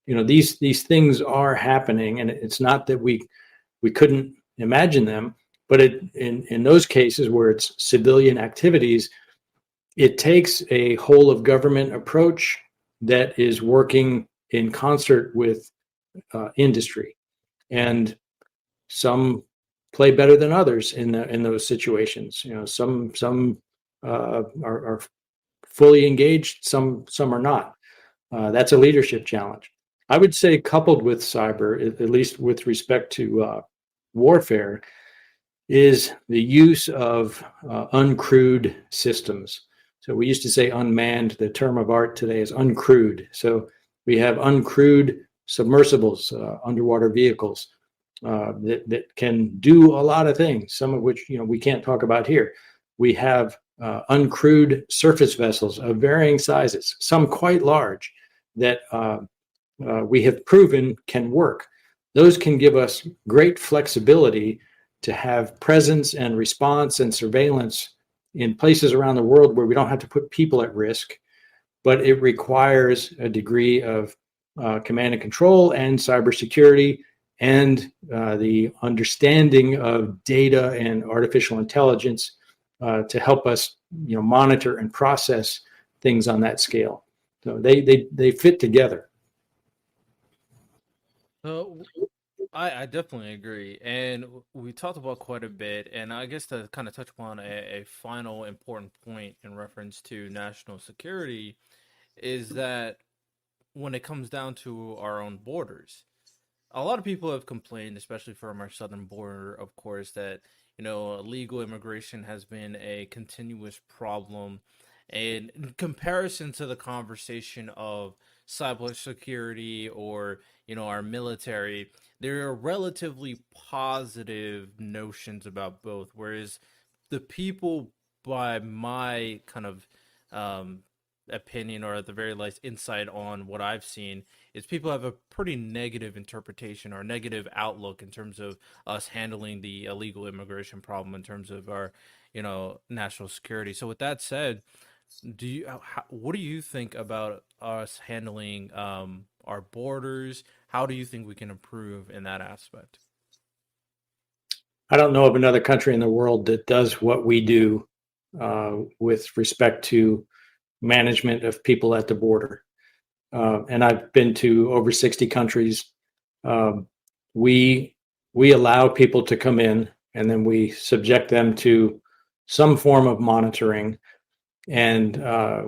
these things are happening, and it's not that we couldn't imagine them, but in those cases where it's civilian activities, it takes a whole of government approach that is working in concert with industry, and some play better than others in those situations. Some are fully engaged, some are not. That's a leadership challenge. I would say, coupled with cyber, at least with respect to warfare, is the use of uncrewed systems. So we used to say unmanned. The term of art today is uncrewed. So we have uncrewed submersibles, underwater vehicles that can do a lot of things, some of which we can't talk about here. We have uncrewed surface vessels of varying sizes, some quite large, that we have proven can work. Those can give us great flexibility to have presence and response and surveillance in places around the world where we don't have to put people at risk, but it requires a degree of command and control and cybersecurity and the understanding of data and artificial intelligence to help us, monitor and process things on that scale. So they fit together. So I definitely agree, and we talked about quite a bit. And I guess to kind of touch upon a final important point in reference to national security is that when it comes down to our own borders, a lot of people have complained, especially from our southern border, of course, that illegal immigration has been a continuous problem. And in comparison to the conversation of cybersecurity or our military, there are relatively positive notions about both. Whereas the people, by my kind of opinion, or at the very least insight on what I've seen, is people have a pretty negative interpretation or negative outlook in terms of us handling the illegal immigration problem in terms of our national security. So with that said, what do you think about us handling our borders? How do you think we can improve in that aspect? I don't know of another country in the world that does what we do with respect to management of people at the border. and I've been to over 60 countries. Um, we allow people to come in, and then we subject them to some form of monitoring, and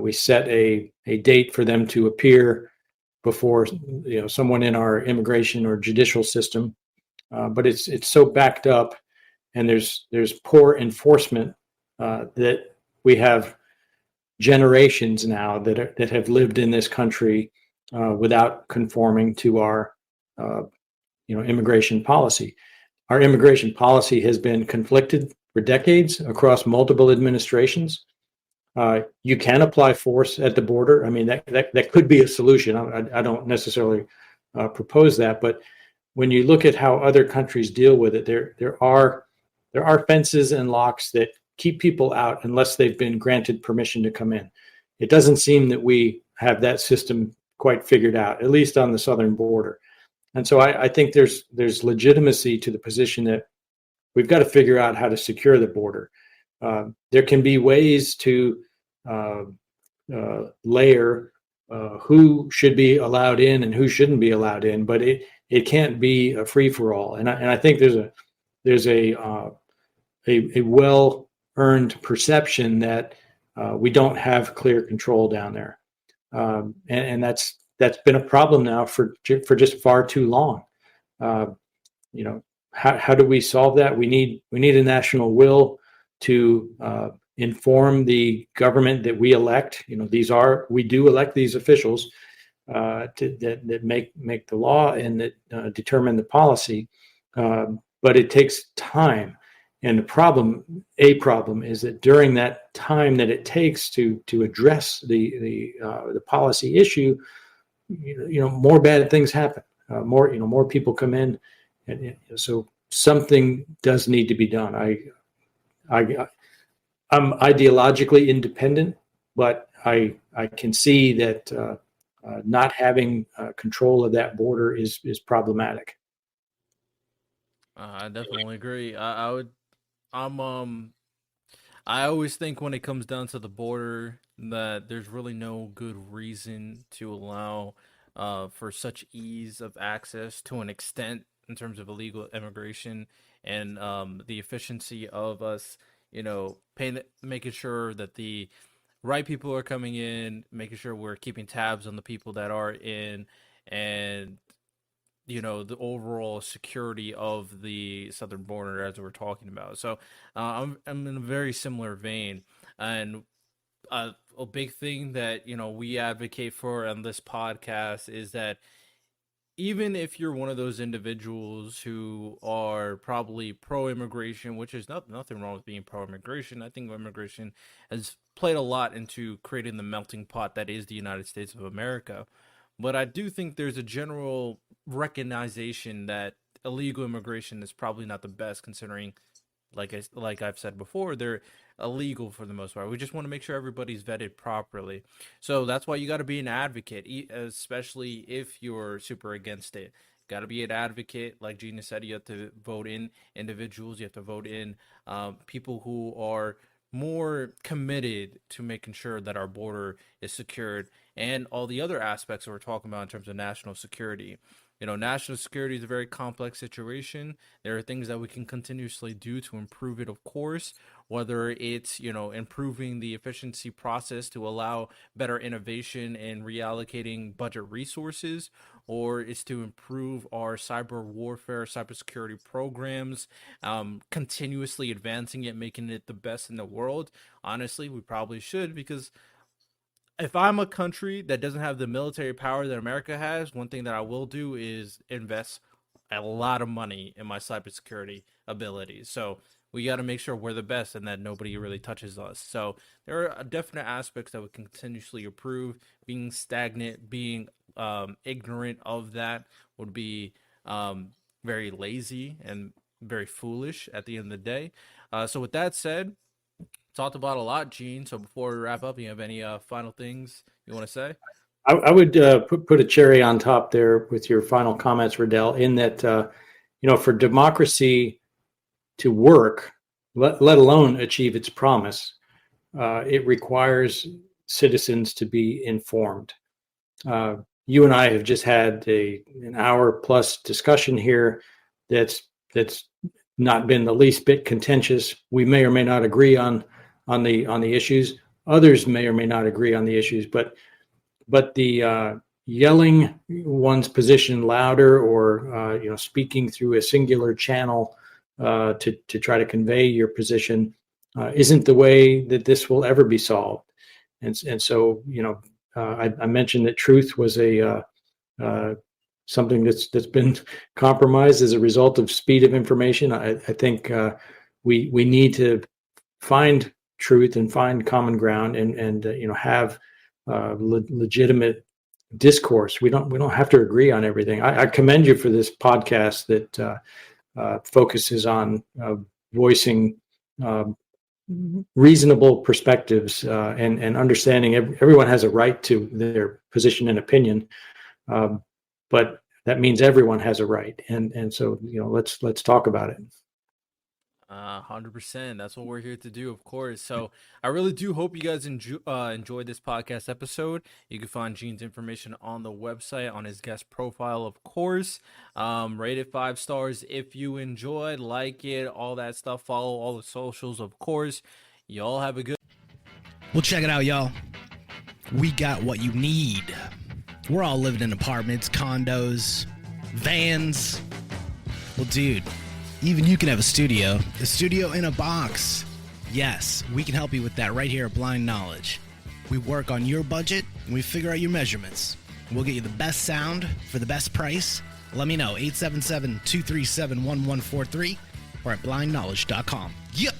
we set a date for them to appear before someone in our immigration or judicial system. But it's so backed up, and there's poor enforcement that we have generations now that have lived in this country without conforming to our immigration policy. Our immigration policy has been conflicted for decades across multiple administrations. You can apply force at the border. I mean, that could be a solution. I don't necessarily propose that, but when you look at how other countries deal with it, there are fences and locks that keep people out unless they've been granted permission to come in. It doesn't seem that we have that system quite figured out, at least on the southern border. And so I think there's legitimacy to the position that we've got to figure out how to secure the border. There can be ways to layer who should be allowed in and who shouldn't be allowed in, but it can't be a free for all. And I think there's a well-earned perception that we don't have clear control down there, and that's been a problem now for just far too long. How do we solve that? We need a national will to inform the government that we elect. We do elect these officials that make the law and that determine the policy, but it takes time. And the problem is that during that time that it takes to address the policy issue, more bad things happen. More people come in, and so something does need to be done. I'm ideologically independent, but I can see that not having control of that border is problematic. I definitely agree. I always think when it comes down to the border that there's really no good reason to allow for such ease of access to an extent in terms of illegal immigration and the efficiency of us, making sure that the right people are coming in, making sure we're keeping tabs on the people that are in, and the overall security of the southern border as we're talking about. So I'm in a very similar vein, and a big thing that we advocate for on this podcast is that even if you're one of those individuals who are probably pro-immigration, which is nothing wrong with being pro-immigration. I think immigration has played a lot into creating the melting pot that is the United States of America. But I do think there's a general recognition that illegal immigration is probably not the best, considering, like I've said before, they're illegal for the most part. We just want to make sure everybody's vetted properly. So that's why you got to be an advocate, especially if you're super against it. Got to be an advocate. Like Gina said, you have to vote in individuals. You have to vote in people who are more committed to making sure that our border is secured and all the other aspects that we're talking about in terms of national security. National security is a very complex situation. There are things that we can continuously do to improve it, of course, whether it's, improving the efficiency process to allow better innovation and reallocating budget resources, or it's to improve our cyber warfare, cybersecurity programs, continuously advancing it, making it the best in the world. Honestly, we probably should, because if I'm a country that doesn't have the military power that America has, one thing that I will do is invest a lot of money in my cybersecurity abilities. So we got to make sure we're the best and that nobody really touches us. So there are definite aspects that we can continuously improve. Being stagnant, being ignorant of that would be very lazy and very foolish at the end of the day. So with that said, talked about a lot, Gene. So before we wrap up, you have any final things you want to say? I would put a cherry on top there with your final comments, Riddell, in that, for democracy to work, let alone achieve its promise, it requires citizens to be informed. you and I have just had an hour plus discussion here that's not been the least bit contentious. We may or may not agree on the issues. Others may or may not agree on the issues, but the yelling one's position louder, or speaking through a singular channel to try to convey your position isn't the way that this will ever be solved. And so I mentioned that truth was something that's been compromised as a result of speed of information. I think we need to find truth and find common ground and have legitimate discourse. We don't have to agree on everything. I commend you for this podcast that focuses on voicing reasonable perspectives and understanding everyone has a right to their position and opinion, but that means everyone has a right, and so let's talk about it. 100%. That's what we're here to do, of course. So I really do hope you guys enjoyed this podcast episode. You can find Gene's information on the website, on his guest profile, of course. Rate it 5 stars if you enjoyed, like it, all that stuff. Follow all the socials, of course. Y'all have a good. Well, check it out, y'all. We got what you need. We're all living in apartments, condos, vans. Well, dude, even you can have a studio in a box. Yes, we can help you with that right here at Blind Knowledge. We work on your budget and we figure out your measurements. We'll get you the best sound for the best price. Let me know, 877-237-1143 or at blindknowledge.com. Yep.